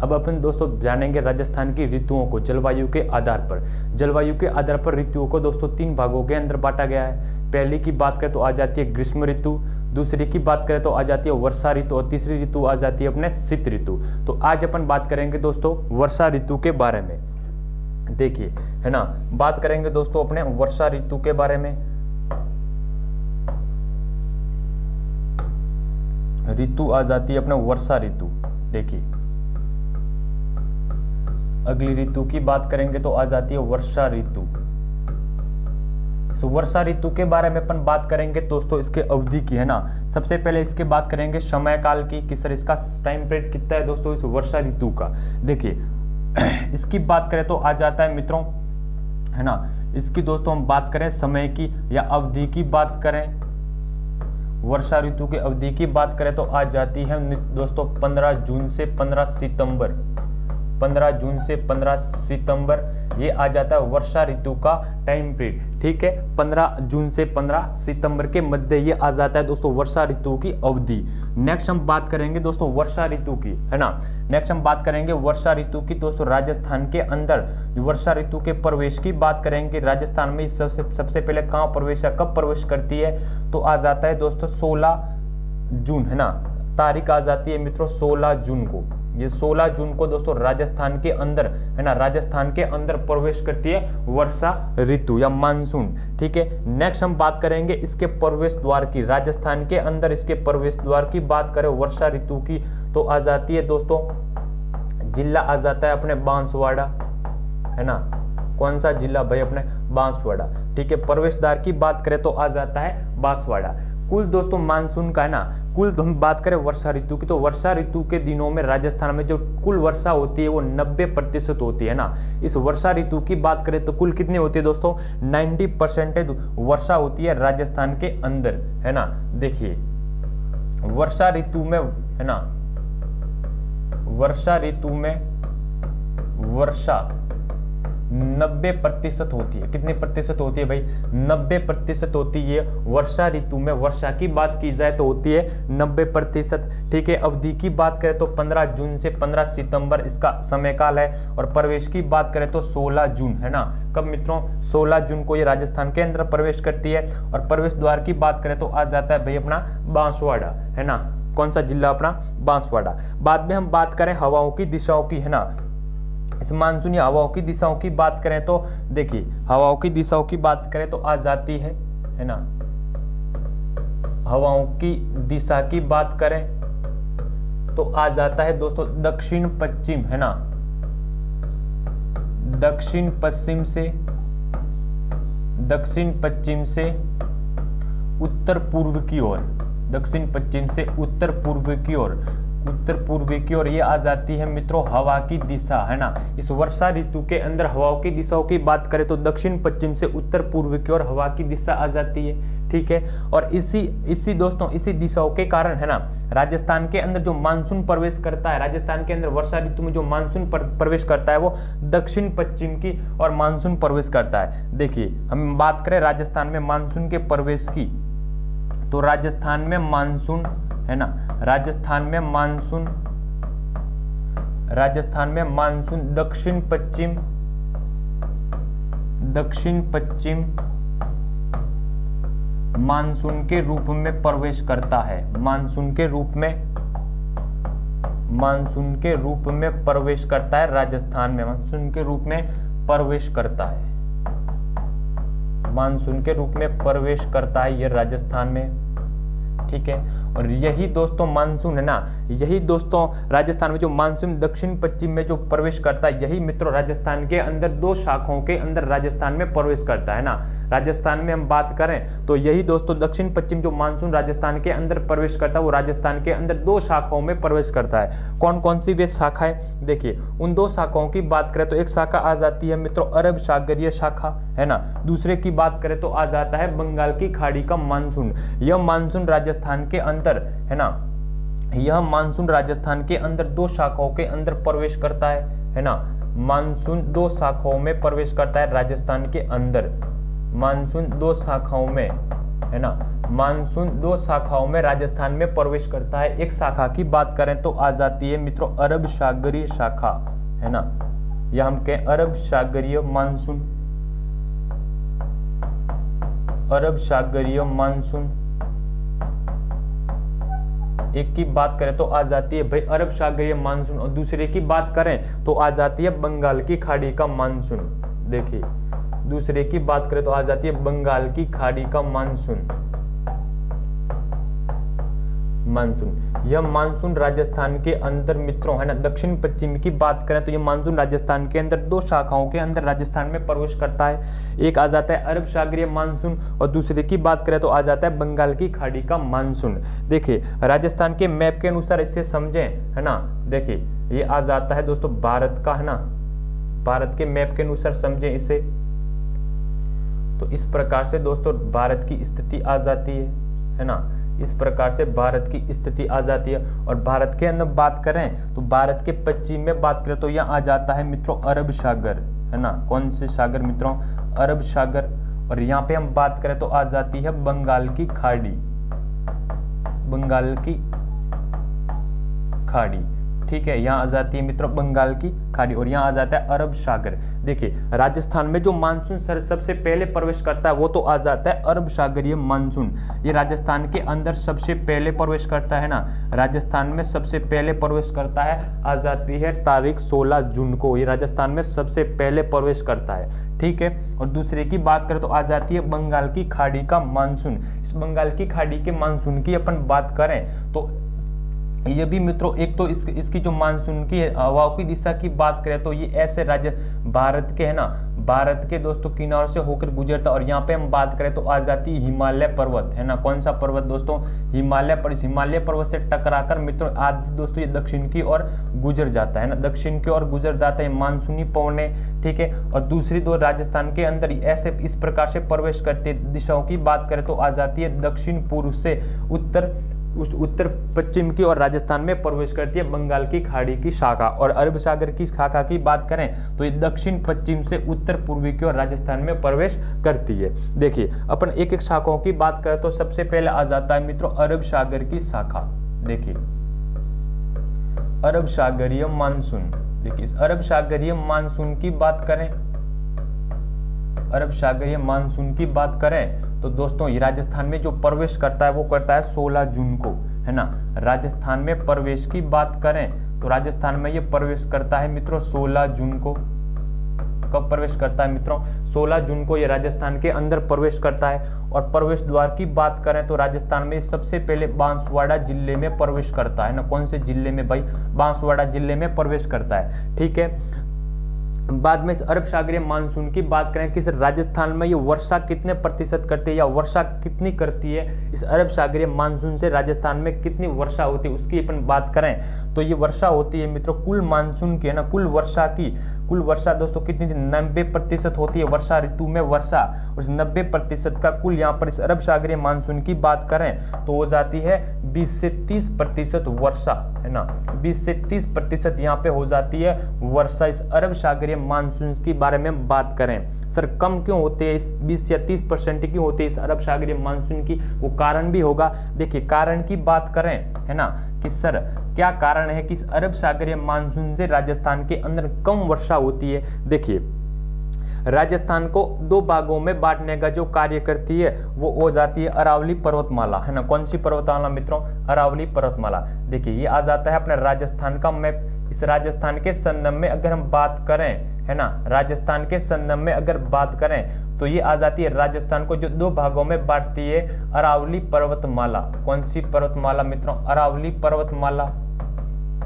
अब अपन दोस्तों जानेंगे राजस्थान की ऋतुओं को जलवायु के आधार पर। जलवायु के आधार पर ऋतुओं को दोस्तों 3 भागों के अंदर बांटा गया है। पहली की बात करें तो आ जाती है ग्रीष्म ऋतु, दूसरी की बात करें तो आ जाती है वर्षा ऋतु और तीसरी ऋतु आ जाती है अपने शीत ऋतु। तो आज अपन बात करेंगे दोस्तों वर्षा ऋतु के बारे में। देखिए है ना, बात करेंगे दोस्तों अपने वर्षा ऋतु के बारे में। ऋतु आ जाती है अपने वर्षा ऋतु। देखिए अगली ऋतु की बात करेंगे तो आ जाती है वर्षा ऋतु। वर्षा ऋतु के बारे में अपन बात करेंगे दोस्तों इसके अवधि की, है ना। सबसे पहले इसके बात करेंगे समय काल की कि सर इसका टाइम पीरियड कितना है दोस्तों इस वर्षा ऋतु का। देखिए इसकी बात करें तो आ जाता है मित्रों, है ना। इसकी दोस्तों हम बात करें समय की या अवधि की बात करें, वर्षा ऋतु की अवधि की बात करें तो आ जाती है दोस्तों 15 जून से 15 सितंबर। 15 जून से 15 सितंबर ये आ जाता है वर्षा ऋतु का टाइम पीरियड। ठीक है, 15 जून से 15 सितंबर के मध्य ये आ जाता है दोस्तों वर्षा ऋतु की अवधि। नेक्स्ट हम बात करेंगे दोस्तों वर्षा ऋतु की, है ना। नेक्स्ट हम बात करेंगे वर्षा ऋतु की दोस्तों राजस्थान के अंदर वर्षा ऋतु के प्रवेश की बात करेंगे। राजस्थान में सबसे पहले कहाँ प्रवेश या कब प्रवेश करती है तो आ जाता है दोस्तों 16 जून, है ना। तारीख आ जाती है मित्रों 16 जून को। ये 16 जून को दोस्तों राजस्थान के अंदर, है ना, राजस्थान के अंदर प्रवेश करती है वर्षा ऋतु या मानसून। ठीक है, नेक्स्ट हम बात करेंगे इसके प्रवेश द्वार की। राजस्थान के अंदर इसके प्रवेश द्वार की बात करें वर्षा ऋतु की तो आ जाती है दोस्तों, जिला आ जाता है अपने बांसवाड़ा, है ना। कौन सा जिला भाई, अपने बांसवाड़ा। ठीक है, प्रवेश द्वार की बात करें तो आ जाता है बांसवाड़ा। कुल दोस्तों मानसून का, है ना, कुल हम बात करें वर्षा ऋतु की तो वर्षा ऋतु के दिनों में राजस्थान में जो कुल वर्षा होती है वो 90% होती है ना। इस वर्षा ऋतु की बात करें तो कुल कितनी होती है दोस्तों 90% वर्षा होती है राजस्थान के अंदर, है ना। देखिए वर्षा ऋतु में, है ना, वर्षा ऋतु में वर्षा 90% होती है। कितने प्रतिशत होती है भाई, 90% होती है वर्षा ऋतु में। वर्षा की बात की जाए तो होती है 90%। ठीक है, अवधि की बात करें तो 15 जून से 15 सितंबर इसका समय काल है और प्रवेश की बात करें तो 16 जून, है ना। कब मित्रों 16 जून को ये राजस्थान के अंदर प्रवेश करती है और प्रवेश द्वार की बात करें तो आ जाता है भाई अपना बांसवाड़ा, है ना। कौन सा जिला, अपना बांसवाड़ा। बाद में हम बात करें हवाओं की दिशाओं की, है ना। इस मानसूनी हवाओं की दिशाओं की बात करें तो देखिए हवाओं की दिशाओं की बात करें तो आ जाती है ना। हवाओं की दिशा की बात करें तो आ जाता है दोस्तों दक्षिण पश्चिम, है ना। दक्षिण पश्चिम से उत्तर पूर्व की ओर, दक्षिण पश्चिम से उत्तर पूर्व की ओर, उत्तर पूर्व की ओर ये आ जाती है मित्रों हवा की दिशा, है ना। इस वर्षा ऋतु के अंदर हवाओं की दिशाओं की बात करें तो दक्षिण पश्चिम से उत्तर पूर्व की ओर हवा की दिशा आ जाती है। ठीक है, और इसी दोस्तों इसी दिशाओं के कारण, है ना, राजस्थान के अंदर जो मानसून प्रवेश करता है, राजस्थान के अंदर वर्षा ऋतु में जो मानसून प्रवेश करता है वो दक्षिण पश्चिम की और मानसून प्रवेश करता है। देखिए हम बात करें राजस्थान में मानसून के प्रवेश की तो राजस्थान में मानसून, है ना, राजस्थान में मानसून दक्षिण पश्चिम मानसून के रूप में प्रवेश करता है। मानसून के रूप में प्रवेश करता है राजस्थान में, मानसून के रूप में प्रवेश करता है, मानसून के रूप में प्रवेश करता है ये राजस्थान में। ठीक है, और यही दोस्तों मानसून, है ना, यही दोस्तों राजस्थान में जो मानसून दक्षिण पश्चिम में जो प्रवेश करता है यही मित्रों राजस्थान के अंदर 2 शाखाओं के अंदर राजस्थान में प्रवेश करता है ना। राजस्थान में हम बात करें तो यही दोस्तों दक्षिण पश्चिम जो मानसून राजस्थान के अंदर प्रवेश करता है वो राजस्थान के अंदर 2 शाखाओं में प्रवेश करता है। कौन कौन सी वे शाखाएं, देखिए उन 2 शाखाओं की बात करें तो एक शाखा आ जाती है मित्रों अरब सागरीय शाखा, है ना। दूसरे की बात करें तो आ जाता है बंगाल की खाड़ी का मानसून। यह मानसून राजस्थान के अंदर, है ना, यह मानसून राजस्थान के अंदर 2 शाखाओं के अंदर प्रवेश करता है ना। मानसून 2 शाखाओं में प्रवेश करता है राजस्थान के अंदर, मानसून 2 शाखाओं में, है ना, मानसून 2 शाखाओं में राजस्थान में प्रवेश करता है। एक शाखा की बात करें तो आ जाती है मित्रों अरब सागरीय शाखा, है ना, या हम कहें अरब सागरीय मानसून, अरब सागरीय मानसून। एक की बात करें तो आ जाती है भाई अरब सागरीय मानसून, और दूसरे की बात करें तो आ जाती है बंगाल की खाड़ी का मानसून। देखिए, दूसरे की बात करें तो आ जाती है बंगाल की खाड़ी का मानसून। यह मानसून राजस्थान के अंदर मित्रों, है ना, दक्षिण पश्चिम की बात करें तो यह मानसून राजस्थान के अंदर 2 शाखाओं के अंदर राजस्थान में प्रवेश करता है। एक आ जाता है अरब सागरीय मानसून और दूसरे की बात करें तो आ जाता है बंगाल की खाड़ी का मानसून। देखिए, राजस्थान के मैप के अनुसार इसे समझें, है ना। देखिए, ये आ जाता है दोस्तों भारत का, है ना, भारत के मैप के अनुसार समझें इसे। तो इस प्रकार से दोस्तों भारत की स्थिति आ जाती है ना, इस प्रकार से भारत की स्थिति आ जाती है। और भारत के अंदर बात करें तो भारत के पश्चिम में बात करें तो यहाँ आ जाता है मित्रों अरब सागर, है ना। कौन से सागर मित्रों? अरब सागर। और यहाँ पे हम बात करें तो आ जाती है बंगाल की खाड़ी, बंगाल की खाड़ी, ठीक है, यहाँ आ जाती है मित्रों बंगाल की खाड़ी और यहाँ आ जाता है अरब सागर। देखिए, राजस्थान में जो मानसून सबसे पहले प्रवेश करता है वो तो आ जाता है अरब सागरीय मानसून। ये राजस्थान के अंदर सबसे पहले प्रवेश करता है ना, राजस्थान में सबसे पहले प्रवेश करता है, आ जाती है तारीख 16 जून को, ये राजस्थान में सबसे पहले प्रवेश करता है, ठीक है। और दूसरे की बात करें तो आ जाती है बंगाल की खाड़ी का मानसून। इस बंगाल की खाड़ी के मानसून की अपन बात करें तो ये भी मित्रों, एक तो इसकी जो मानसून की हवाओं की दिशा की बात करें तो ये ऐसे राज्य भारत के, है ना, भारत के दोस्तों किनारों से होकर गुजरता। और यहाँ पे हम बात करें तो आ जाती है हिमालय पर्वत, है ना। कौन सा पर्वत दोस्तों? हिमालय पर्वत। हिमालय पर्वत से टकराकर मित्रों आज दोस्तों ये दक्षिण की ओर गुजर जाता है ना, दक्षिण की ओर गुजर जाता है मानसूनी पवने, ठीक है। और दूसरी दो राजस्थान के अंदर ऐसे इस प्रकार से प्रवेश करते दिशाओं की बात करें तो आ जाती है दक्षिण पूर्व से उत्तर पश्चिम की और राजस्थान में प्रवेश करती है बंगाल की खाड़ी की शाखा। और अरब सागर की शाखा की बात करें तो ये दक्षिण पश्चिम से उत्तर पूर्वी की और राजस्थान में प्रवेश करती है। देखिए, अपन एक एक शाखाओं की बात करें तो सबसे पहले आ जाता है मित्रों अरब सागर की शाखा। देखिए, अरब सागरीय मानसून। देखिए, इस अरब सागरीय मानसून की बात करें, अरब सागरीय मानसून की बात करें तो दोस्तों ये राजस्थान में जो प्रवेश करता है वो करता है 16 जून को, है ना। राजस्थान में प्रवेश की बात करें तो राजस्थान में ये प्रवेश करता है मित्रों 16 जून को। कब प्रवेश करता है मित्रों? 16 जून को ये राजस्थान के अंदर प्रवेश करता है। और प्रवेश द्वार की बात करें तो राजस्थान में सबसे पहले बांसवाड़ा जिले में प्रवेश करता है ना। कौन से जिले में भाई? बांसवाड़ा जिले में प्रवेश करता है, ठीक है। बाद में इस अरब सागरीय मानसून की बात करें कि राजस्थान में ये वर्षा कितने प्रतिशत करती है या वर्षा कितनी करती है, इस अरब सागरीय मानसून से राजस्थान में कितनी वर्षा होती है उसकी अपन बात करें तो ये वर्षा होती है मित्रों कुल मानसून की, है ना, कुल वर्षा दोस्तों कितनी? 90% होती है वर्षा ऋतु में वर्षा। उस 90% का कुल यहाँ पर इस अरब सागरीय मानसून की बात करें तो हो जाती है 20 से 30% वर्षा, है ना। 20 से 30% यहाँ पे हो जाती है वर्षा इस अरब सागरीय मानसून की बारे में बात करें। सर कम क्यों होते हैं, इस 20 या 30% क्यों होते हैं इस अरब सागरीय मानसून की? वो कारण भी होगा। देखिए, कारण की बात करें, है ना, कि सर क्या कारण है कि इस अरब सागरीय मानसून से राजस्थान के अंदर कम वर्षा होती है? देखिए, राजस्थान को 2 भागों में बांटने का जो कार्य करती है वो हो जाती है अरावली पर्वतमाला, है ना। कौन सी पर्वतमाला मित्रों? अरावली पर्वतमाला। देखिए, ये आ जाता है अपने राजस्थान का मैप। इस राजस्थान के संदर्भ में अगर हम बात करें, है ना, राजस्थान के संदर्भ में अगर बात करें तो ये आ जाती है राजस्थान को जो 2 भागों में बांटती है अरावली पर्वतमाला। कौन सी पर्वतमाला मित्रों? अरावली पर्वतमाला,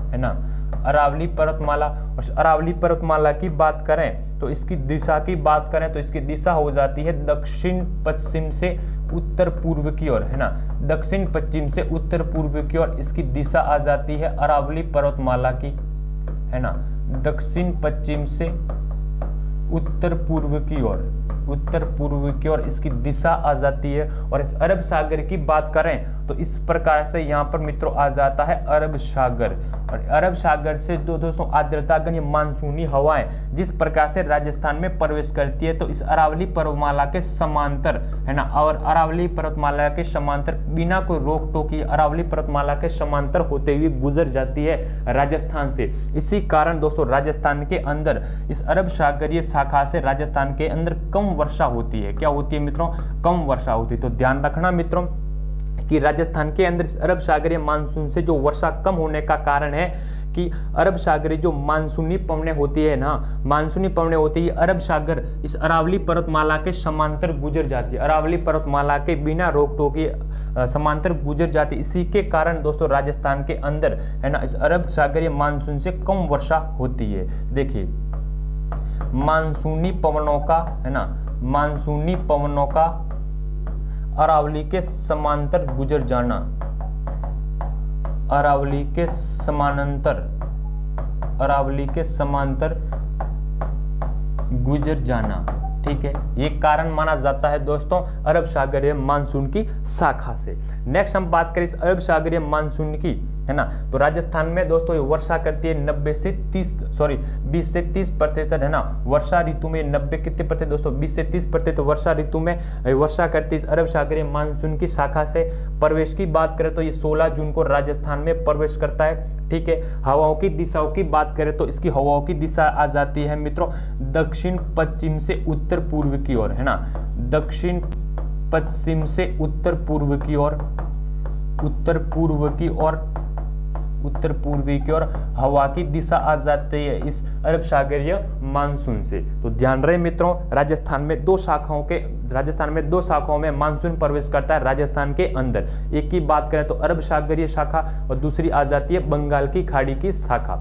है ना, अरावली पर्वतमाला। और अरावली पर्वतमाला की बात करें तो इसकी दिशा की बात करें तो इसकी दिशा हो जाती है दक्षिण पश्चिम से उत्तर पूर्व की ओर, है ना। दक्षिण पश्चिम से उत्तर पूर्व की ओर इसकी दिशा आ जाती है अरावली पर्वतमाला की, है ना। दक्षिण पश्चिम से उत्तर पूर्व की ओर, उत्तर पूर्व की ओर इसकी दिशा आ जाती है। और इस अरब सागर की बात करें तो इस प्रकार से यहाँ पर मित्रों आ जाता है अरब सागर। और अरब सागर से जो दोस्तों आर्द्रतागण ये मानसूनी हवाएं जिस प्रकार से राजस्थान में प्रवेश करती है तो इस अरावली पर्वतमाला के समांतर है ना, और अरावली पर्वतमाला के समांतर बिना कोई रोक टोक की अरावली पर्वतमाला के समांतर होते हुए गुजर जाती है राजस्थान से। इसी कारण दोस्तों राजस्थान के अंदर इस अरब सागरीय शाखा से राजस्थान के अंदर कम वर्षा होती है। क्या होती है मित्रों? कम वर्षा होती है। तो ध्यान रखना मित्रों कि राजस्थान के अंदर इस अरब सागरीय मानसून से जो वर्षा कम होने का कारण है कि अरब सागरीय जो मानसूनी पवनें होती है ना, मानसूनी पवनें होती है अरब सागर इस अरावली पर्वतमाला के समांतर गुजर जाती है, अरावली पर्वतमाला के बिना रोक टोक के समांतर गुजर जाती है। इसी के कारण दोस्तों राजस्थान के अंदर है ना इस अरब सागरीय मानसून से कम वर्षा होती है। देखिए मानसूनी पवनों का है ना, मानसूनी पवनों का अरावली के समांतर गुजर जाना, अरावली के समानांतर, अरावली के समांतर गुजर जाना, ठीक है, ये कारण माना जाता है दोस्तों अरब सागरीय मानसून की शाखा से। नेक्स्ट हम बात करें इस अरब सागरीय मानसून की है ना, तो राजस्थान में दोस्तों ये वर्षा करती है 20 से 30% है ना, वर्षा ऋतु में 90 कितने प्रतिशत दोस्तों 20 से 30% वर्षा ऋतु में वर्षा करती है इस अरब सागरीय मानसून की शाखा से। प्रवेश की बात करें तो ये 16 जून को राजस्थान में प्रवेश करता है, ठीक है। हवाओं की दिशाओं की बात करें तो इसकी हवाओं की दिशा आ जाती है मित्रों दक्षिण पश्चिम से उत्तर पूर्व की ओर है ना, दक्षिण पश्चिम से उत्तर पूर्व की ओर, उत्तर पूर्व की ओर, उत्तर पूर्वी की ओर हवा की दिशा आ जाती है इस अरब सागरीय मानसून से। तो ध्यान रहे मित्रों राजस्थान में दो शाखाओं में मानसून प्रवेश करता है राजस्थान के अंदर। एक की बात करें तो अरब सागरीय शाखा और दूसरी आ जाती है बंगाल की खाड़ी की शाखा,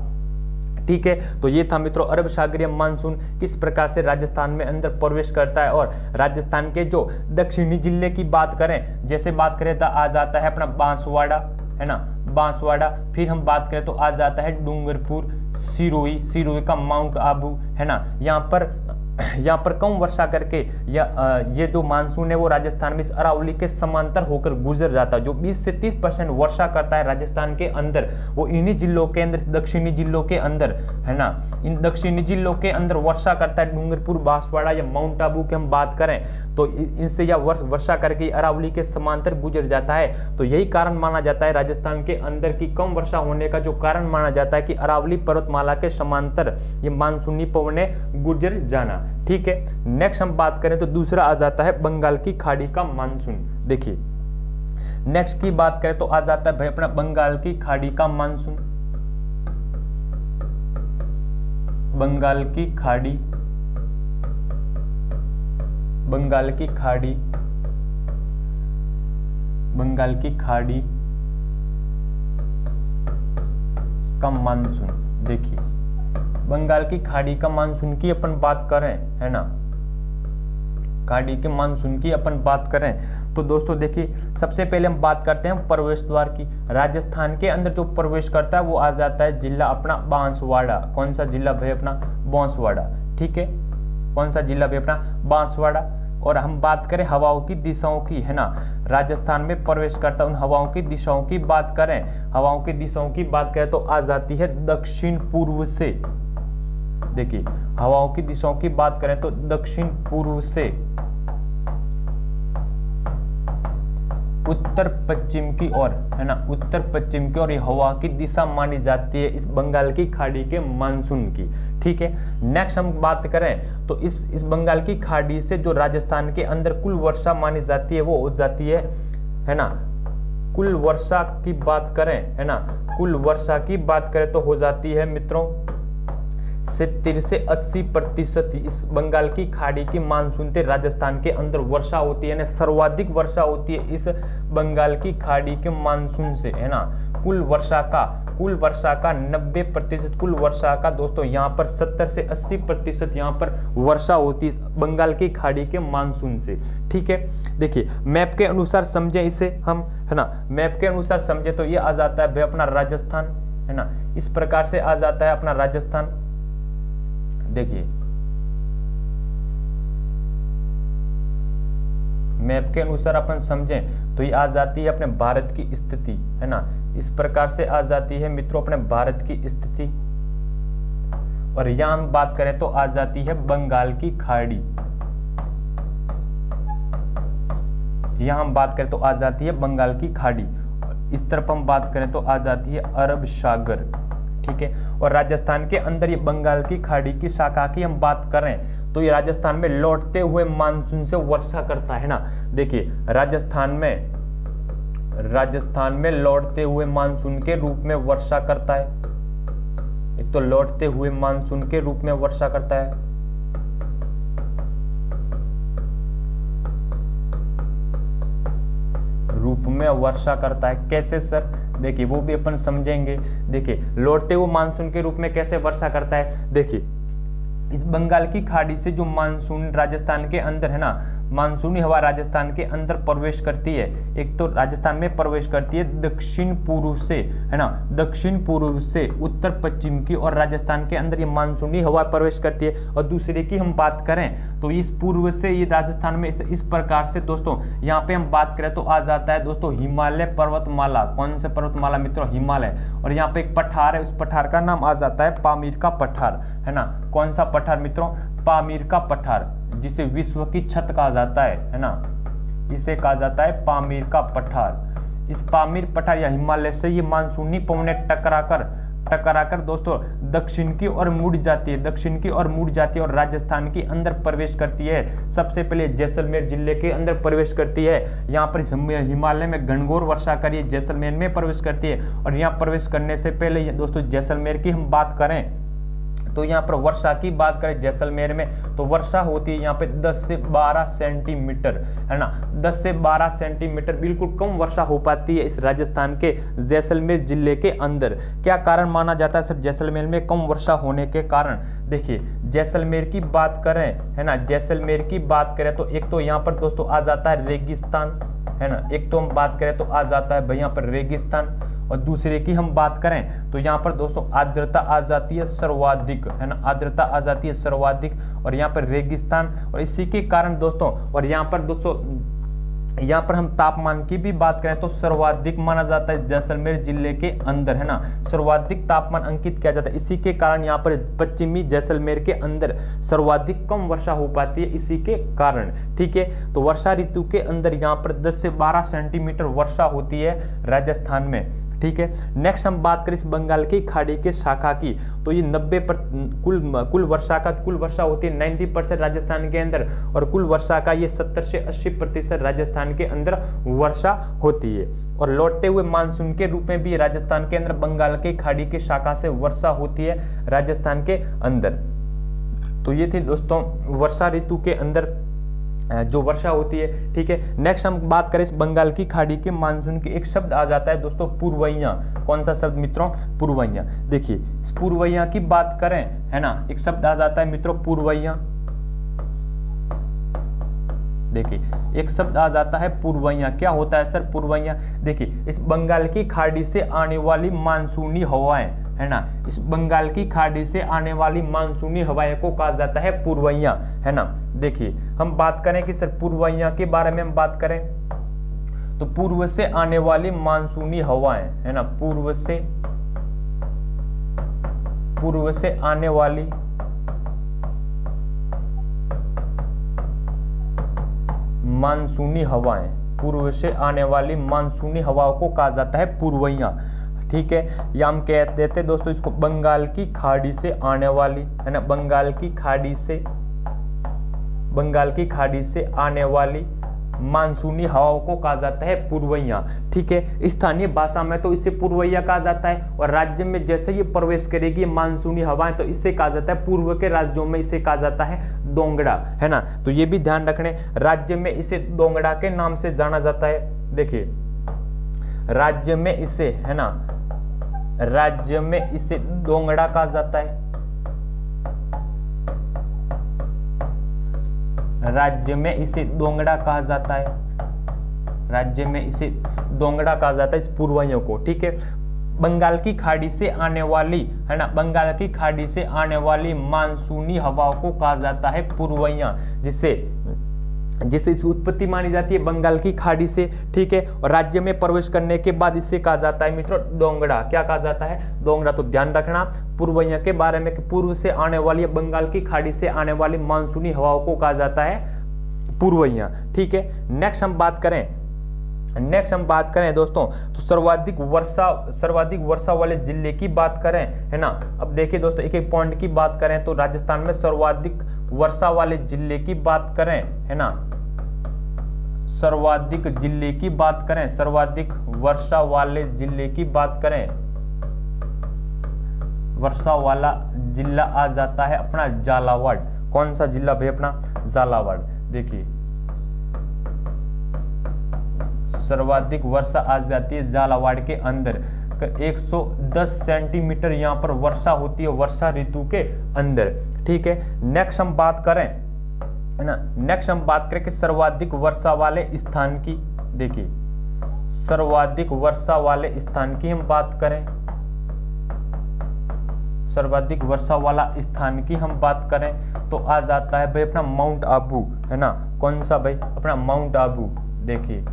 ठीक है। तो ये था मित्रों अरब सागरीय मानसून किस प्रकार से राजस्थान में अंदर प्रवेश करता है। और राजस्थान के जो दक्षिणी जिले की बात करें, जैसे बात करें तो आ जाता है अपना बांसवाड़ा है ना, बांसवाड़ा, फिर हम बात करें तो आ जाता है डूंगरपुर, सिरोही, सिरोही का माउंट आबू है ना। यहाँ पर कम वर्षा करके ये जो मानसून है वो राजस्थान में इस अरावली के समांतर होकर गुजर जाता है। जो 20 से 30% वर्षा करता है राजस्थान के अंदर वो इन्हीं जिलों के अंदर, दक्षिणी जिलों के अंदर है ना, इन दक्षिणी जिलों के अंदर वर्षा करता है। डूंगरपुर, बांसवाड़ा या माउंट आबू की हम बात करें तो इनसे यह वर्षा करके अरावली के समांतर गुजर जाता है। तो यही कारण माना जाता है राजस्थान के अंदर की कम वर्षा होने का जो कारण माना जाता है कि अरावली पर्वतमाला के समांतर ये मानसूनी पवनें गुजर जाना, ठीक है। नेक्स्ट हम बात करें तो दूसरा आ जाता है बंगाल की खाड़ी का मानसून। देखिए नेक्स्ट की बात करें तो आ जाता है भाई अपना बंगाल की खाड़ी का मानसून, बंगाल की खाड़ी, बंगाल की खाड़ी, बंगाल की खाड़ी का मानसून। देखिए बंगाल की खाड़ी का मानसून की अपन बात करें है ना, खाड़ी के मानसून की अपन बात करें तो दोस्तों देखिए सबसे पहले हम बात करते हैं प्रवेश द्वार की। राजस्थान के अंदर जो प्रवेश करता है वो आ जाता है जिला अपना बांसवाड़ा। कौन सा जिला भाई अपना? बांसवाड़ा, ठीक है। कौन सा जिला भाई अपना? बांसवाड़ा। और हम बात करें हवाओं की दिशाओं की है ना, राजस्थान में प्रवेश करता है उन हवाओं की दिशाओं की बात करें, हवाओं की दिशाओं की बात करें तो आ जाती है दक्षिण पूर्व से। देखिए हवाओं की दिशाओं की बात करें तो दक्षिण पूर्व से उत्तर पश्चिम की ओर है ना, उत्तर पश्चिम की ओर ये हवा की दिशा मानी जाती है इस बंगाल की खाड़ी के मानसून की, ठीक है। नेक्स्ट हम बात करें तो इस बंगाल की खाड़ी से जो राजस्थान के अंदर कुल वर्षा मानी जाती है वो हो जाती है ना, कुल वर्षा की बात करें है ना, कुल वर्षा की बात करें तो हो जाती है मित्रों 70 से 80% इस बंगाल की खाड़ी की मानसून से राजस्थान के अंदर वर्षा होती है ना, सर्वाधिक वर्षा होती है इस बंगाल की खाड़ी के मानसून से है ना। कुल वर्षा का 90%, कुल वर्षा का दोस्तों यहाँ पर 70 से 80% यहाँ पर वर्षा होती है इस बंगाल की खाड़ी के मानसून से, ठीक है। देखिए मैप के अनुसार समझे इसे हम है ना, मैप के अनुसार समझे तो ये आ जाता है भाई अपना राजस्थान है ना, इस प्रकार से आ जाता है अपना राजस्थान। देखिए मैप के अनुसार अपन समझें तो ये आ जाती है अपने भारत की स्थिति, है ना, इस प्रकार से आ जाती है मित्रों अपने भारत की स्थिति। और यहां हम बात करें तो आ जाती है बंगाल की खाड़ी, यहां हम बात करें तो आ जाती है बंगाल की खाड़ी। इस तरफ हम बात करें तो आ जाती है अरब सागर, ठीक है। और राजस्थान के अंदर ये बंगाल की खाड़ी की शाखा की हम बात करें तो ये राजस्थान में लौटते हुए मानसून से वर्षा करता है ना। देखिए राजस्थान में लौटते हुए मानसून के रूप में वर्षा करता है। एक तो लौटते हुए मानसून के रूप में वर्षा करता है, रूप में वर्षा करता है। कैसे सर? देखिए वो भी अपन समझेंगे। देखिए लौटते हुए मानसून के रूप में कैसे वर्षा करता है। देखिए इस बंगाल की खाड़ी से जो मानसून राजस्थान के अंदर है ना, मानसूनी हवा राजस्थान के अंदर प्रवेश करती है। एक तो राजस्थान में प्रवेश करती है दक्षिण पूर्व से, है ना, दक्षिण पूर्व से उत्तर पश्चिम की, और राजस्थान के अंदर ये मानसूनी हवा प्रवेश करती है। और दूसरे की हम बात करें तो इस पूर्व से ये राजस्थान में इस प्रकार से दोस्तों यहाँ पे हम बात करें तो आ जाता है दोस्तों हिमालय पर्वतमाला। कौन से पर्वतमाला मित्रों? हिमालय। और यहाँ पे एक पठार है, उस पठार का नाम आ जाता है पामीर का पठार, है ना। कौन सा पठार मित्रों? पामीर का पठार, जिसे विश्व की छत कहा जाता है ना, इसे कहा जाता है पामीर का पठार। इस पामीर पठार या हिमालय से ये मानसूनी पवनें टकराकर दोस्तों दक्षिण की ओर मुड़ जाती है, दक्षिण की ओर मुड़ जाती है और राजस्थान के अंदर प्रवेश करती है। सबसे पहले जैसलमेर जिले के अंदर प्रवेश करती है। यहाँ पर हिमालय में घनघोर वर्षा करिए जैसलमेर में प्रवेश करती है। और यहाँ प्रवेश करने से पहले दोस्तों जैसलमेर की हम बात करें तो यहाँ पर वर्षा की बात करें जैसलमेर में तो वर्षा होती है यहाँ पे 10 से 12 सेंटीमीटर, है ना, 10 से 12 सेंटीमीटर, बिल्कुल कम वर्षा हो पाती है इस राजस्थान के जैसलमेर जिले के अंदर। क्या कारण माना जाता है सर जैसलमेर में कम वर्षा होने के कारण? देखिए जैसलमेर की बात करें, है ना, जैसलमेर की बात करें तो एक तो यहाँ पर दोस्तों आ जाता है रेगिस्तान, है ना, एक तो हम बात करें तो आ जाता है भाई यहाँ पर रेगिस्तान। और दूसरे की हम बात करें तो यहाँ पर दोस्तों आर्द्रता आ जाती है सर्वाधिक, है ना, आर्द्रता आ जाती है सर्वाधिक। और यहाँ पर रेगिस्तान, और इसी के कारण दोस्तों, और यहाँ पर दोस्तों यहाँ पर हम तापमान की भी बात करें तो सर्वाधिक माना जाता है जैसलमेर जिले के अंदर, है ना, सर्वाधिक तापमान अंकित किया जाता है। इसी के कारण यहाँ पर पश्चिमी जैसलमेर के अंदर सर्वाधिक कम वर्षा हो पाती है इसी के कारण, ठीक है। तो वर्षा ऋतु के अंदर यहाँ पर 10 से 12 सेंटीमीटर वर्षा होती है राजस्थान में, ठीक है। नेक्स्ट हम बात करें इस बंगाल की खाड़ी के शाखा की तो ये 90 कुल वर्षा होती है 90% राजस्थान के अंदर, और कुल वर्षा का ये 70 से 80% राजस्थान के अंदर वर्षा होती है। और लौटते हुए मानसून के रूप में भी राजस्थान के अंदर बंगाल की खाड़ी की शाखा से वर्षा होती है राजस्थान के अंदर। तो ये थी दोस्तों वर्षा ऋतु के अंदर जो वर्षा होती है, ठीक है। नेक्स्ट हम बात करें इस बंगाल की खाड़ी के मानसून की, एक शब्द आ जाता है दोस्तों पूर्वइया। कौन सा शब्द मित्रों? पूर्वइया। देखिए इस पूर्वइया की बात करें, है ना, एक शब्द आ जाता है मित्रों पूर्वइया। देखिए एक शब्द आ जाता है पूर्वइया। क्या होता है सर पूर्वइया? देखिए इस बंगाल की खाड़ी से आने वाली मानसूनी हवाएं, है ना, इस बंगाल की खाड़ी से आने वाली मानसूनी हवाएं को कहा जाता है पूर्वइया, है ना। देखिए हम बात करें कि सर पूर्वइया के बारे में हम बात करें तो पूर्व से आने वाली मानसूनी हवाएं, है ना, पूर्व से आने वाली मानसूनी हवाएं, पूर्व से आने वाली मानसूनी हवाओं को कहा जाता है पूर्वइया, ठीक है। या हम कह देते दोस्तों इसको बंगाल की खाड़ी से आने वाली, है ना, बंगाल की खाड़ी से आने वाली मानसूनी हवाओं को कहा जाता है पूर्वइया, ठीक है। स्थानीय भाषा में तो इसे पूर्वइया कहा जाता है, और राज्य में जैसे ये प्रवेश करेगी मानसूनी हवाएं तो इसे कहा जाता है, पूर्व के राज्यों में इसे कहा जाता है दोंगड़ा, है ना। तो ये भी ध्यान रखने, राज्य में इसे दोंगड़ा के नाम से जाना जाता है। देखिए राज्य में इसे, है ना, राज्य में इसे दोंगड़ा कहा जाता है, राज्य में इसे दोंगड़ा कहा जाता है, राज्य में इसे दोंगड़ा कहा जाता है इस पूर्वइयों को, ठीक है। बंगाल की खाड़ी से आने वाली, है ना, बंगाल की खाड़ी से आने वाली मानसूनी हवाओं को कहा जाता है पूर्वइया, जिसे जिससे इसकी उत्पत्ति मानी जाती है बंगाल की खाड़ी से, ठीक है। और राज्य में प्रवेश करने के बाद इसे कहा जाता है मित्रों डोंगड़ा। क्या कहा जाता है? डोंगड़ा। तो ध्यान रखना पूर्वइया के बारे में कि पूर्व से आने वाली बंगाल की खाड़ी से आने वाली मानसूनी हवाओं को कहा जाता है पूर्वइया, ठीक है। नेक्स्ट हम बात करें दोस्तों तो सर्वाधिक वर्षा वाले जिले की बात करें, है ना। अब देखिए दोस्तों एक एक पॉइंट की बात करें तो राजस्थान में सर्वाधिक वर्षा वाले जिले की बात करें, है ना, सर्वाधिक जिले की बात करें, सर्वाधिक वर्षा वाले जिले की बात करें, वर्षा वाला जिला आ जाता है अपना झालावाड़। कौन सा जिला भाई? अपना झालावाड़। देखिए सर्वाधिक वर्षा आ जाती है झालावाड़ के अंदर। 110 सेंटीमीटर यहाँ पर वर्षा होती है वर्षा ऋतु के अंदर, ठीक है। नेक्स्ट हम बात करें, है ना, नेक्स्ट हम बात करें कि सर्वाधिक वर्षा वाले स्थान की। देखिए सर्वाधिक वर्षा वाले स्थान की हम बात करें, सर्वाधिक वर्षा वाला स्थान की हम बात करें तो आ जाता है भाई अपना माउंट आबू, है ना। कौन सा भाई? अपना माउंट आबू। देखिए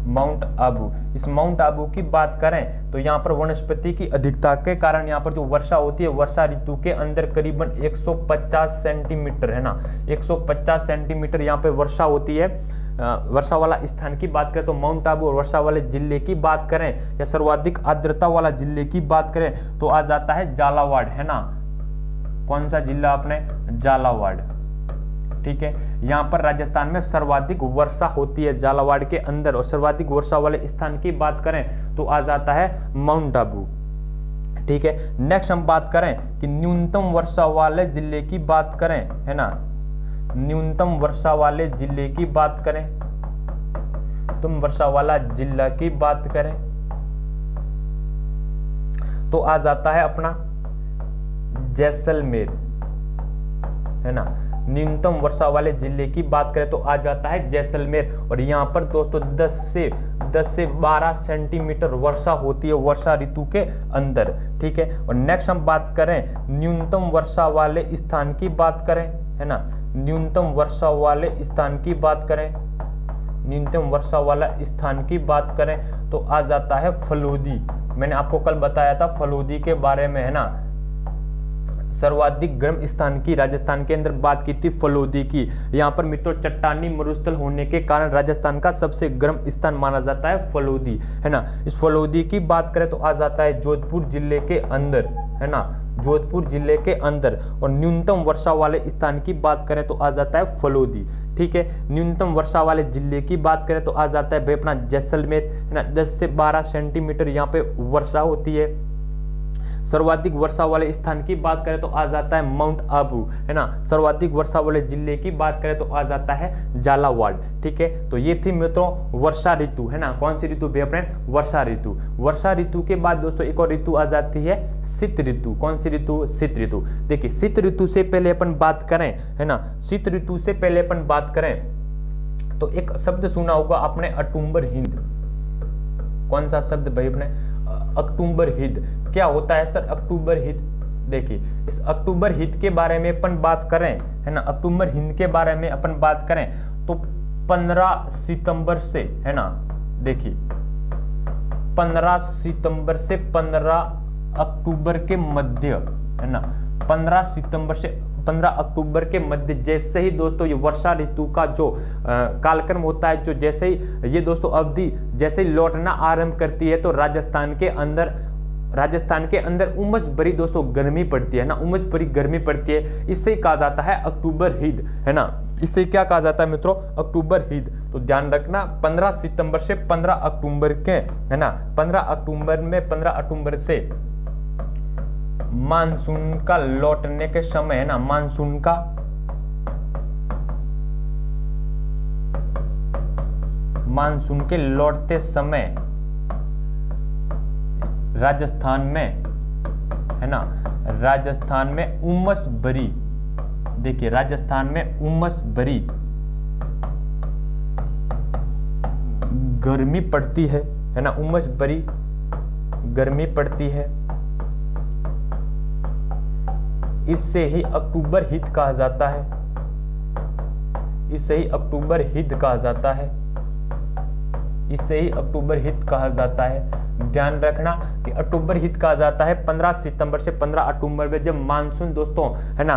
माउंट आबू। इस माउंट आबू की बात करें तो यहाँ पर वनस्पति की अधिकता के कारण यहाँ पर जो वर्षा होती है वर्षा ऋतु के अंदर करीबन 150 सेंटीमीटर, है ना, 150 सेंटीमीटर यहाँ पे वर्षा होती है। वर्षा वाला स्थान की बात करें तो माउंट आबू, और वर्षा वाले जिले की बात करें या सर्वाधिक आर्द्रता वाला जिले की बात करें तो आ जाता है झालावाड़, है ना। कौन सा जिला? अपने झालावाड़, ठीक है। यहाँ पर राजस्थान में सर्वाधिक वर्षा होती है झालावाड़ के अंदर, और सर्वाधिक वर्षा वाले स्थान की बात करें तो आ जाता है माउंट आबू, ठीक है। नेक्स्ट हम बात करें कि न्यूनतम वर्षा वाले जिले की बात करें, है ना, न्यूनतम वर्षा वाले जिले की बात करें, तुम वर्षा वाला जिला की बात करें तो आ जाता है अपना जैसलमेर, है ना। न्यूनतम वर्षा वाले जिले की बात करें तो आ जाता है जैसलमेर, और यहाँ पर दोस्तों 10 से 12 सेंटीमीटर वर्षा होती है वर्षा ऋतु के अंदर, ठीक है। और नेक्स्ट हम बात करें न्यूनतम वर्षा वाले स्थान की बात करें, है ना, न्यूनतम वर्षा वाले स्थान की बात करें, न्यूनतम वर्षा वाला स्थान की बात करें तो आ जाता है फलोदी। मैंने आपको कल बताया था फलोदी के बारे में, है ना। सर्वाधिक गर्म स्थान की राजस्थान के अंदर बात की थी फलोदी की। यहाँ पर मित्रों चट्टानी मरुस्थल होने के कारण राजस्थान का सबसे गर्म स्थान माना जाता है फलोदी, है ना। इस फलोदी की बात करें तो आ जाता है जोधपुर जिले के अंदर, है ना, जोधपुर जिले के अंदर। और न्यूनतम वर्षा वाले स्थान की बात करें तो आ जाता है फलोदी, ठीक है। न्यूनतम वर्षा वाले जिले की बात करें तो आ जाता है भाई अपना जैसलमेर, है ना। 10 से 12 सेंटीमीटर यहाँ पे वर्षा होती है। सर्वाधिक वर्षा वाले स्थान की बात करें तो आ जाता है माउंट आबू, है ना। सर्वाधिक वर्षा वाले जिले की बात करें तो आ जाता है झालावाड़, ठीक है। तो ये थी मित्रों वर्षा ऋतु, है ना। कौन सी ऋतु भी अपने? वर्षा ऋतु। वर्षा ऋतु के बाद दोस्तों एक और ऋतु आ जाती है शीत ऋतु। कौन सी ऋतु? शीत ऋतु। देखिए शीत ऋतु से पहले अपन बात करें, है ना, शीत ऋतु से पहले अपन बात करें तो एक शब्द सुना होगा आपने अक्टूबर हिंद। कौन सा शब्द भाई? अपने अक्टूबर हिंद। क्या होता है सर अक्टूबर हित? देखिए इस अक्टूबर हित के बारे में अपन बात करें, है ना, अक्टूबर हिंद के बारे में अपन बात करें तो 15 सितंबर से, है ना, देखिए 15 सितंबर से 15 अक्टूबर के मध्य, है ना, 15 सितंबर से 15 अक्टूबर के मध्य जैसे ही दोस्तों ये वर्षा ऋतु का जो कालक्रम होता है, जो जैसे ही ये दोस्तों अवधि जैसे ही लौटना आरंभ करती है तो राजस्थान के अंदर उमस भरी दोस्तों गर्मी पड़ती है ना, उमस भरी गर्मी पड़ती है। इससे कहा जाता है अक्टूबर हित, है ना। इससे क्या कहा जाता है मित्रों? अक्टूबर हित। तो ध्यान रखना 15 सितंबर से 15 अक्टूबर के, है ना, 15 अक्टूबर से मानसून का लौटने के समय, है ना, मानसून के लौटते समय राजस्थान में, है ना, राजस्थान में उमस भरी, देखिए राजस्थान में उमस भरी गर्मी पड़ती है ना, उमस भरी गर्मी पड़ती है। इससे ही अक्टूबर हित कहा जाता है, इसे ही अक्टूबर हित कहा जाता है, इसे ही अक्टूबर हित कहा जाता है। ध्यान रखना कि अक्टूबर हित कहा जाता है 15 सितंबर से 15 अक्टूबर में, जब मानसून दोस्तों है ना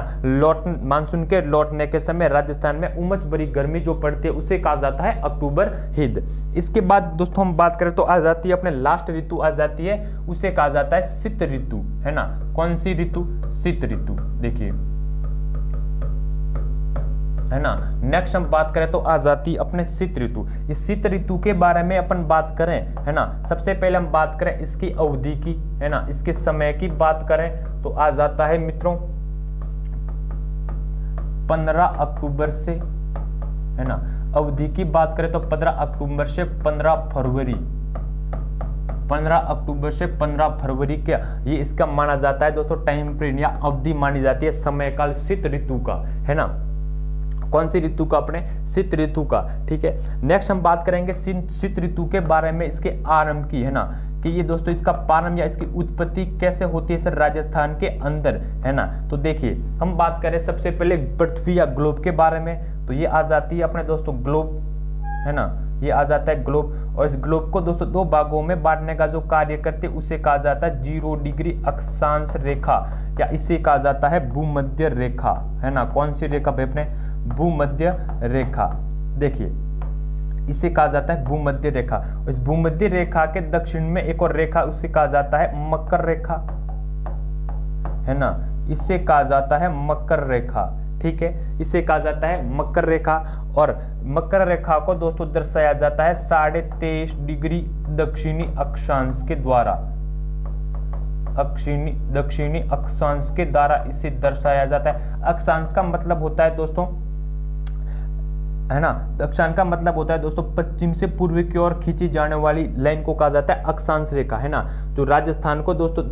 मानसून के लौटने के समय राजस्थान में उमस भरी गर्मी जो पड़ती है उसे कहा जाता है अक्टूबर हित। इसके बाद दोस्तों हम बात करें तो आ जाती है अपने लास्ट ऋतु आ जाती है, उसे कहा जाता है शीत ऋतु, है ना। कौन सी ऋतु? शीत ऋतु। देखिए है ना। नेक्स्ट हम बात करें तो आ जाती अपने शीत ऋतु। इस शीत ऋतु के बारे में अपन बात करें है ना, सबसे पहले हम बात करें इसकी अवधि की, है ना, इसके समय की बात करें तो आ जाता है मित्रों 15 अक्टूबर से, है ना। अवधि की बात करें तो 15 अक्टूबर से 15 फरवरी, 15 अक्टूबर से 15 फरवरी के ये इसका माना जाता है दोस्तों टाइम पीरियड या अवधि मानी जाती है समयकाल शीत ऋतु का, है ना। कौन सी ऋतु का? अपने शीत ऋतु का, ठीक है। नेक्स्ट हम बात करेंगे शीत ऋतु के बारे में, इसके आरंभ की, है ना, कि ये दोस्तों इसका प्रारंभ या इसकी उत्पत्ति कैसे होती है सर राजस्थान के अंदर, है ना। तो देखिए हम बात करें सबसे पहले पृथ्वी या ग्लोब के बारे में, तो ये आ जाती है अपने दोस्तों ग्लोब, है ना, ये आ जाता है ग्लोब। और इस ग्लोब को दोस्तों दो भागों में बांटने का जो कार्य करते उसे कहा जाता है 0 डिग्री अक्षांश रेखा, या इसे कहा जाता है भूमध्य रेखा, है ना। कौन सी रेखा भाई? अपने भूमध्य रेखा। देखिए इसे कहा जाता है भूमध्य रेखा। इस भूमध्य रेखा के दक्षिण में एक और रेखा उसे कहा जाता है मकर रेखा, है ना, इसे कहा जाता है मकर रेखा, ठीक है, इसे कहा जाता है मकर रेखा। और मकर रेखा को दोस्तों दर्शाया जाता है 23.5 डिग्री दक्षिणी अक्षांश के द्वारा, दक्षिणी अक्षांश के द्वारा इसे दर्शाया जाता है। अक्षांश का मतलब होता है दोस्तों, है ना, अक्षांश का मतलब होता है दोस्तों पश्चिम से पूर्व की ओर खींची जाने वाली लाइन को कहा जाता है अक्षांश रेखा, है ना। जो राजस्थान को दोस्तों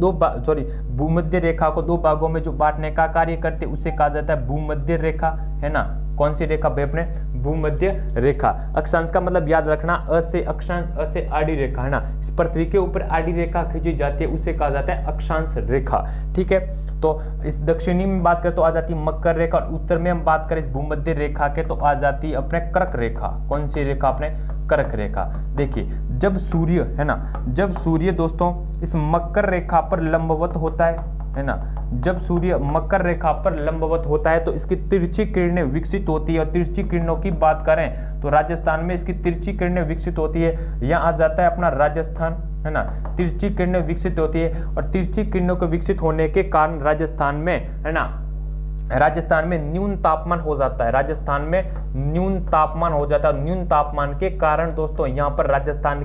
भूमध्य रेखा को दो भागों में जो बांटने का कार्य करते उसे कहा जाता है भूमध्य रेखा, है ना। कौन सी रेखा भाई? अपने भूमध्य रेखा। अक्षांश का मतलब याद रखना अ से अक्षांश, अ से आड़ी रेखा, है ना। इस पृथ्वी के ऊपर आड़ी रेखा खींची जाती है उसे कहा जाता है अक्षांश रेखा, ठीक है। तो इस दक्षिणी में बात करें तो आ जाती है मकर रेखा, और उत्तर में हम बात करें इस भूमध्य रेखा के तो आ जाती है अपने कर्क रेखा। कौन सी रेखा? अपने कर्क रेखा। देखिए जब सूर्य, है ना, जब सूर्य दोस्तों इस मकर रेखा पर लंबवत होता है ना, जब सूर्य मकर रेखा पर लंबवत होता है तो इसकी तिरछी किरणें विकसित होती है। और तिरछी किरणों की बात करें तो राजस्थान में इसकी तिरछी किरणें विकसित होती है। यहाँ आ जाता है अपना राजस्थान, है ना, तिरछी किरणें विकसित होती है। और तिरछी किरणों के विकसित होने के कारण राजस्थान में, है ना, राजस्थान में न्यून तापमान हो जाता है, राजस्थान में न्यून तापमान हो जाता है। न्यून तापमान के कारण दोस्तों यहाँ पर राजस्थान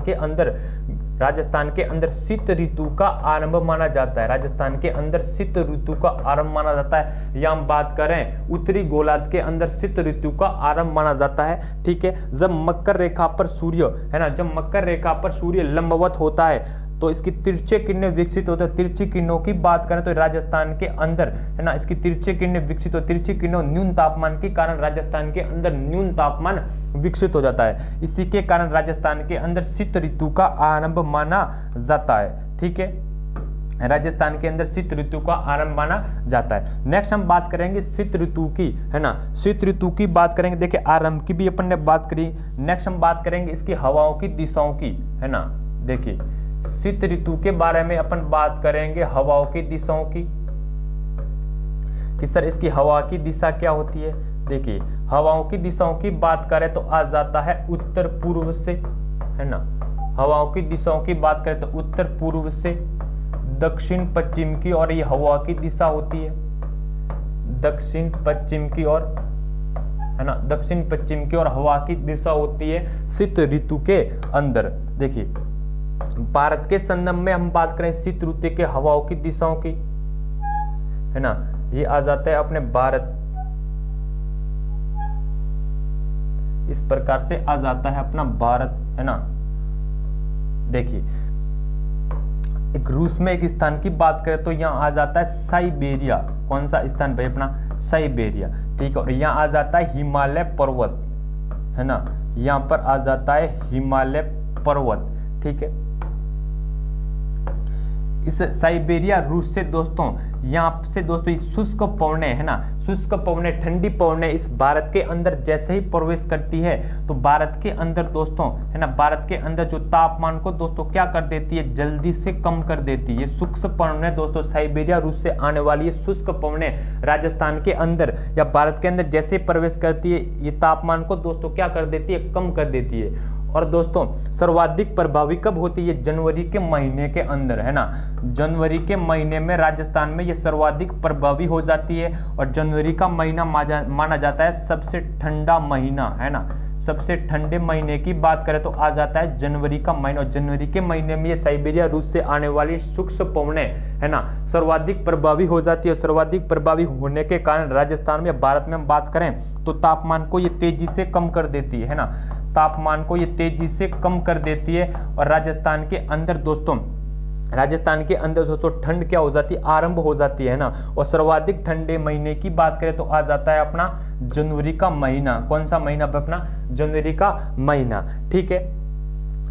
के अंदर शीत ऋतु का आरंभ माना जाता है। राजस्थान के अंदर शीत ऋतु का आरंभ माना जाता है। या हम बात करें उत्तरी गोलार्ध के अंदर शीत ऋतु का आरंभ माना जाता है, ठीक है। जब मकर रेखा पर सूर्य, है ना, जब मकर रेखा पर सूर्य लंबवत होता है तो इसकी तिरछे किरणें विकसित होते हैं। तिरछी किरणों की बात करें तो राजस्थान के अंदर, है ना, इसकी तिरछे किरणें विकसित हो, तिरछी किरणों न्यून तापमान के कारण राजस्थान के अंदर न्यून तापमान विकसित हो जाता है। इसी के कारण राजस्थान के अंदर शीत ऋतु का आरंभ माना जाता है, ठीक है। राजस्थान के अंदर शीत ऋतु का आरंभ माना जाता है। नेक्स्ट हम बात करेंगे शीत ऋतु की, है ना, शीत ऋतु की बात करेंगे। देखिए आरंभ की भी अपन ने बात करी। नेक्स्ट हम बात करेंगे इसकी हवाओं की दिशाओं की, है ना। देखिए शीत ऋतु के बारे में अपन बात करेंगे हवाओं की दिशाओं की, कि सर इसकी हवा की दिशा क्या होती है। देखिए हवाओं की दिशाओं की बात करें तो आ जाता है उत्तर पूर्व से, है ना। हवाओं की दिशाओं की बात करें तो उत्तर पूर्व से दक्षिण पश्चिम की और ये हवा की दिशा होती है दक्षिण पश्चिम की ओर, है ना, दक्षिण पश्चिम की ओर हवा की दिशा होती है शीत ऋतु के अंदर। देखिए भारत के संदर्भ में हम बात करें शीत ऋतु के हवाओं की दिशाओं की, है ना, ये आ जाता है अपने भारत, इस प्रकार से आ जाता है अपना भारत, है ना। देखिए एक रूस में एक स्थान की बात करें तो यहाँ आ जाता है साइबेरिया। कौन सा स्थान भाई? अपना साइबेरिया, ठीक है। और यहाँ आ जाता है हिमालय पर्वत, है ना, यहाँ पर आ जाता है हिमालय पर्वत, ठीक है। इस साइबेरिया रूस से दोस्तों यहाँ से दोस्तों इस शुष्क पवने है ना, शुष्क पवने, ठंडी पवने इस भारत के अंदर जैसे ही प्रवेश करती है तो भारत के अंदर दोस्तों है ना, भारत के अंदर जो तापमान को दोस्तों क्या कर देती है, जल्दी से कम कर देती है। शुष्क पवने दोस्तों साइबेरिया रूस से आने वाली ये शुष्क पवने राजस्थान के अंदर या भारत के अंदर जैसे प्रवेश करती है ये तापमान को दोस्तों क्या कर देती है, कम कर देती है। और दोस्तों सर्वाधिक प्रभावी कब होती है, जनवरी के महीने के अंदर है ना, जनवरी के महीने में राजस्थान में ये सर्वाधिक प्रभावी हो जाती है। और जनवरी का महीना माना जाता है सबसे ठंडा महीना है ना, सबसे ठंडे महीने की बात करें तो आ जाता है जनवरी का महीना। और जनवरी के महीने में ये साइबेरिया रूस से आने वाली शुष्क पवने है ना सर्वाधिक प्रभावी हो जाती है। सर्वाधिक प्रभावी होने के कारण राजस्थान में, भारत में हम बात करें तो तापमान को ये तेजी से कम कर देती है ना, तापमान को ये तेजी से कम कर देती है। और राजस्थान के अंदर दोस्तों, राजस्थान के अंदर दोस्तों ठंड क्या हो जाती है, आरंभ हो जाती है ना। और सर्वाधिक ठंडे महीने की बात करें तो आ जाता है अपना जनवरी का महीना। कौन सा महीना अपना, जनवरी का महीना, ठीक है।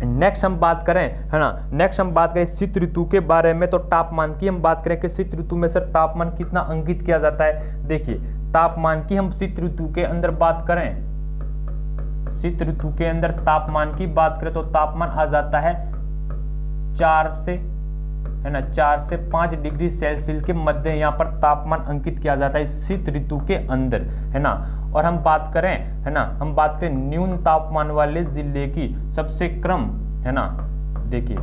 नेक्स्ट हम बात करें है ना, नेक्स्ट हम बात करें शीत ऋतु के बारे में। तो तापमान की हम बात करें कि शीत ऋतु में सर तापमान कितना अंकित किया जाता है। देखिए तापमान की हम शीत ऋतु के अंदर बात करें, शीत ऋतु के अंदर तापमान की बात करें तो तापमान आ जाता है 4 से है ना, 4 से 5 डिग्री सेल्सियस के मध्य यहाँ पर तापमान अंकित किया जाता है शीत ऋतु के अंदर है ना। और हम बात करें है ना, हम बात करें न्यून तापमान वाले जिले की सबसे क्रम है ना, देखिए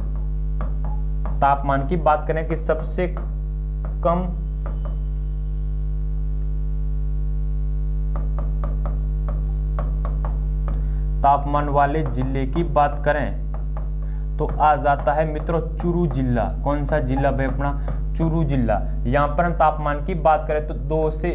तापमान की बात करें कि सबसे कम तापमान वाले जिले की बात करें तो आ जाता है मित्रों चूरू जिला। कौन सा जिला भाई अपना, चूरू जिला। यहाँ पर हम तापमान की बात करें तो 2 से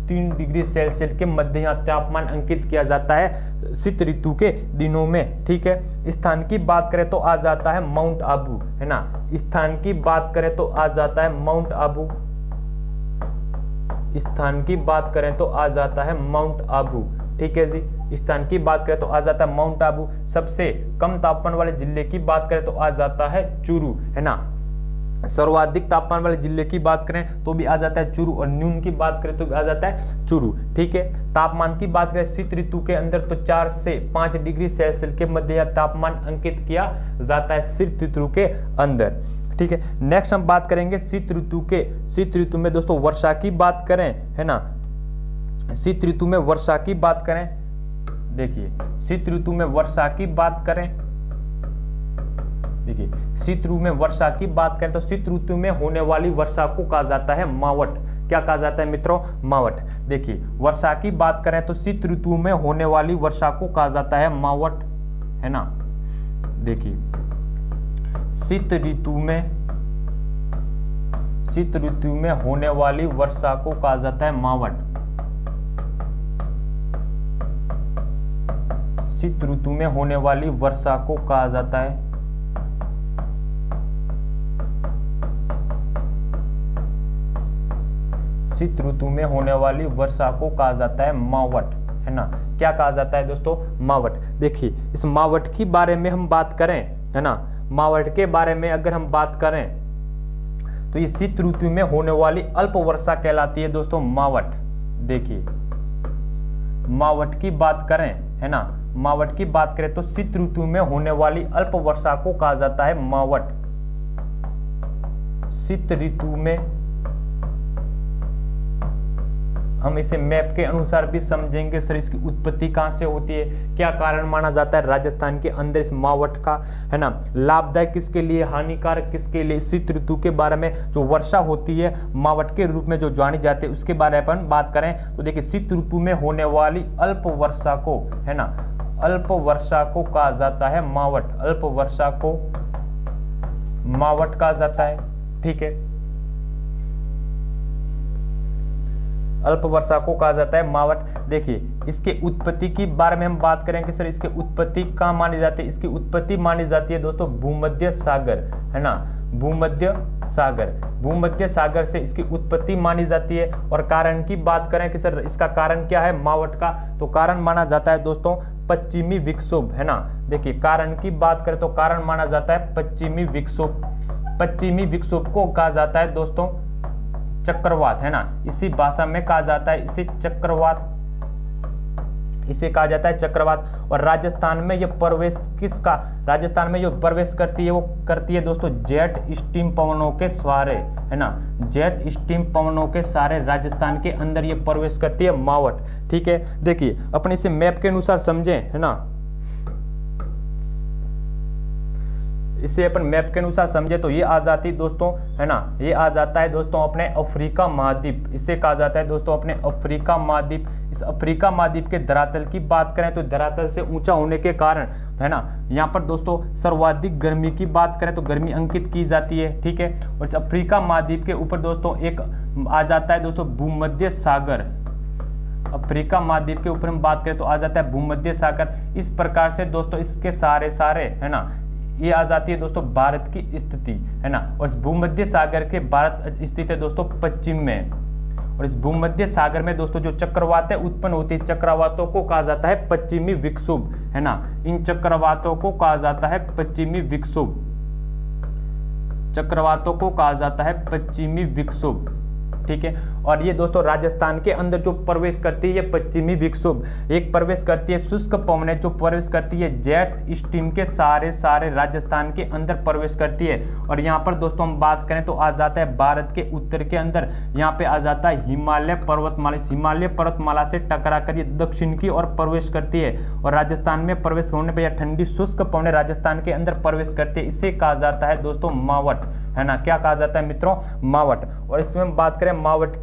3 डिग्री सेल्सियस के मध्य यहाँ तापमान अंकित किया जाता है शीत ऋतु के दिनों में, ठीक है। स्थान की बात करें तो आ जाता है माउंट आबू है ना, स्थान की बात करें तो आ जाता है माउंट आबू, स्थान की बात करें तो आ जाता है माउंट आबू, ठीक है जी। स्थान की बात करें तो आ जाता है माउंट आबू। सबसे कम तापमान वाले जिले की बात करें तो आ जाता है चूरू है ना। सर्वाधिक तापमान वाले जिले की बात करें तो भी आ जाता है चूरू, और न्यून की बात करें तो भी आ जाता है चूरू, ठीक है। तापमान की बात करें शीत ऋतु के अंदर तो 4 से 5 डिग्री सेल्सियस के मध्य यह तापमान अंकित किया जाता है शीत ऋतु के अंदर, ठीक है। नेक्स्ट हम बात करेंगे शीत ऋतु के, शीत ऋतु में दोस्तों वर्षा की बात करें है ना, शीत ऋतु में वर्षा की बात करें, देखिए शीत ऋतु में वर्षा की बात करें, देखिए शीत ऋतु में वर्षा की बात करें तो शीत ऋतु में होने वाली वर्षा को कहा जाता है मावट। क्या कहा जाता है मित्रों, मावट। देखिए वर्षा की बात करें तो शीत ऋतु में होने वाली वर्षा को कहा जाता है मावट है ना। देखिए शीत ऋतु में होने वाली वर्षा को कहा जाता है मावट। शीत ऋतु में होने वाली वर्षा को कहा जाता है शीत ऋतु में होने वाली वर्षा को कहा जाता है मावट है ना। क्या कहा जाता है दोस्तों, मावट। देखिए इस मावट की बारे में हम बात करें है ना, मावट के बारे में अगर हम बात करें तो ये शीत ऋतु में होने वाली अल्प वर्षा कहलाती है दोस्तों मावट। देखिए मावट की बात करें है ना, मावट की बात करें तो शीत ऋतु में होने वाली अल्प वर्षा को कहा जाता है मावट। शीत ऋतु में हम इसे मैप के अनुसार भी समझेंगे सर इसकी उत्पत्ति कहां से होती है, क्या कारण माना जाता है राजस्थान के अंदर इस मावट का है ना, लाभदायक किसके लिए, हानिकारक किसके लिए। शीत ऋतु के बारे में जो वर्षा होती है मावट के रूप में जो जानी जाती है उसके बारे में अपन बात करें तो देखिए शीत ऋतु में होने वाली अल्प वर्षा को है ना, अल्प वर्षा को कहा जाता है मावट। अल्प वर्षा को मावट कहा जाता है, ठीक है। अल्प वर्षा को कहा जाता है मावट। देखिए इसके उत्पत्ति की बारे में हम बात करें कि सर इसके उत्पत्ति कहाँ मानी जाती है, इसकी उत्पत्ति मानी जाती है दोस्तों भूमध्य सागर है ना, भूमध्य सागर। भूमध्य सागर से इसकी उत्पत्ति मानी जाती है। और कारण की बात करें कि सर इसका कारण क्या है मावट का, तो कारण माना जाता है दोस्तों पश्चिमी विक्षोभ है ना। देखिए कारण की बात करें तो कारण माना जाता है पश्चिमी विक्षोभ। पश्चिमी विक्षोभ को कहा जाता है दोस्तों चक्रवात, है ना, इसी भाषा में कहा जाता है इसे चक्रवात, इसे कहा जाता है चक्रवात। और राजस्थान में ये प्रवेश किसका, राजस्थान में जो प्रवेश करती है वो करती है दोस्तों जेट स्टीम पवनों के सहारे, है ना, जेट स्टीम पवनों के सहारे राजस्थान के अंदर ये प्रवेश करती है मावठ। ठीक है, देखिए अपने इसे मैप के अनुसार समझें, है ना, इसे अपन मैप के अनुसार समझे तो ये आ जाती है दोस्तों, है ना, ये आ जाता है दोस्तों अपने अफ्रीका महाद्वीप, इसे कहा जाता है दोस्तों अपने अफ्रीका महाद्वीप। इस अफ्रीका महाद्वीप के धरातल की बात करें तो धरातल से ऊंचा होने के कारण, है ना, यहाँ पर दोस्तों सर्वाधिक गर्मी की बात करें तो गर्मी अंकित की जाती है। ठीक है, और इस अफ्रीका महाद्वीप के ऊपर दोस्तों एक आ जाता है दोस्तों भूमध्य सागर, अफ्रीका महाद्वीप के ऊपर हम बात करें तो आ जाता है भूमध्य सागर। इस प्रकार से दोस्तों इसके सारे, है ना, ये आ जाती है दोस्तों भारत की स्थिति, है ना, और इस भूमध्य सागर के भारत स्थित है दोस्तों पश्चिम में। और इस भूमध्य सागर में दोस्तों जो चक्रवातें उत्पन्न होती है, चक्रवातों को कहा जाता है पश्चिमी विक्षोभ, है ना, इन चक्रवातों को कहा जाता है पश्चिमी विक्षोभ, चक्रवातों को कहा जाता है पश्चिमी विक्षोभ। ठीक है, और ये दोस्तों राजस्थान के अंदर जो प्रवेश करती है ये पश्चिमी विक्षोभ, एक प्रवेश करती है शुष्क पवनें जो प्रवेश करती है जेट स्ट्रीम के सारे राजस्थान के अंदर प्रवेश करती है। और यहाँ पर दोस्तों हम बात करें तो आ जाता है भारत के उत्तर के अंदर, यहाँ पे आ जाता है हिमालय पर्वतमाला, हिमालय पर्वतमाला से टकरा कर ये दक्षिण की ओर प्रवेश करती है। और राजस्थान में प्रवेश होने पर यह ठंडी शुष्क पवनें राजस्थान के अंदर प्रवेश करती है, इसे कहा जाता है दोस्तों मावठ, है ना, क्या कहा जाता है मित्रों, मावठ। और इसमें हम बात करें मावठ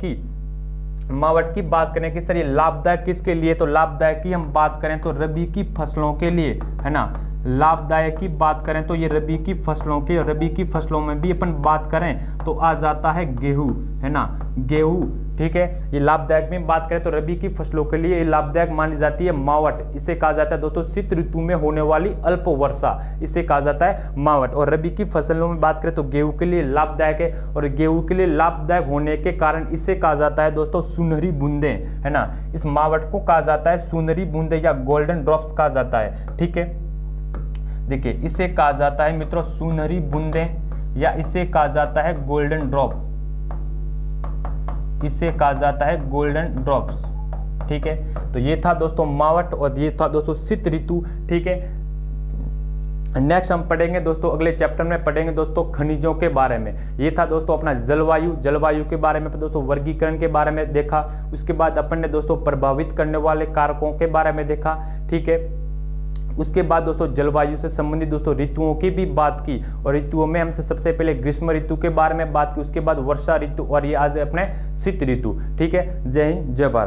की बात करें कि सर ये लाभदायक किसके लिए, तो लाभदायक की हम बात करें तो रबी की फसलों के लिए, है ना, लाभदायक की बात करें तो ये रबी की फसलों के, रबी की फसलों में भी अपन बात करें तो आ जाता है गेहूं, है ना, गेहूं। ठीक है, ये लाभदायक में बात करें तो रबी की फसलों के लिए ये लाभदायक मानी जाती है मावठ, इसे कहा जाता है दोस्तों शीत ऋतु में होने वाली अल्प वर्षा, इसे कहा जाता है मावठ। और रबी की फसलों में बात करें तो गेहूं के लिए लाभदायक है, और गेहूं के लिए लाभदायक होने के कारण इसे कहा जाता है दोस्तों सुनहरी बूंदे, है ना, इस मावठ को कहा जाता है सुनहरी बूंदे या गोल्डन ड्रॉप्स कहा जाता है। ठीक है, देखिए इसे कहा जाता है मित्रों सुनहरी बूंदे या इसे कहा जाता है गोल्डन ड्रॉप, इसे कहा जाता है गोल्डन ड्रॉप्स। ठीक है, तो ये था दोस्तों मावठ और ये था दोस्तों शीत ऋतु। ठीक है, नेक्स्ट हम पढ़ेंगे दोस्तों अगले चैप्टर में पढ़ेंगे दोस्तों खनिजों के बारे में। ये था दोस्तों अपना जलवायु के बारे में दोस्तों वर्गीकरण के बारे में देखा। उसके बाद अपन ने दोस्तों प्रभावित करने वाले कारकों के बारे में देखा। ठीक है, उसके बाद दोस्तों जलवायु से संबंधित दोस्तों ऋतुओं की भी बात की, और ऋतुओं में हमसे सबसे पहले ग्रीष्म ऋतु के बारे में बात की, उसके बाद वर्षा ऋतु और ये आज अपने शीत ऋतु। ठीक है, जय हिंद जय भारत।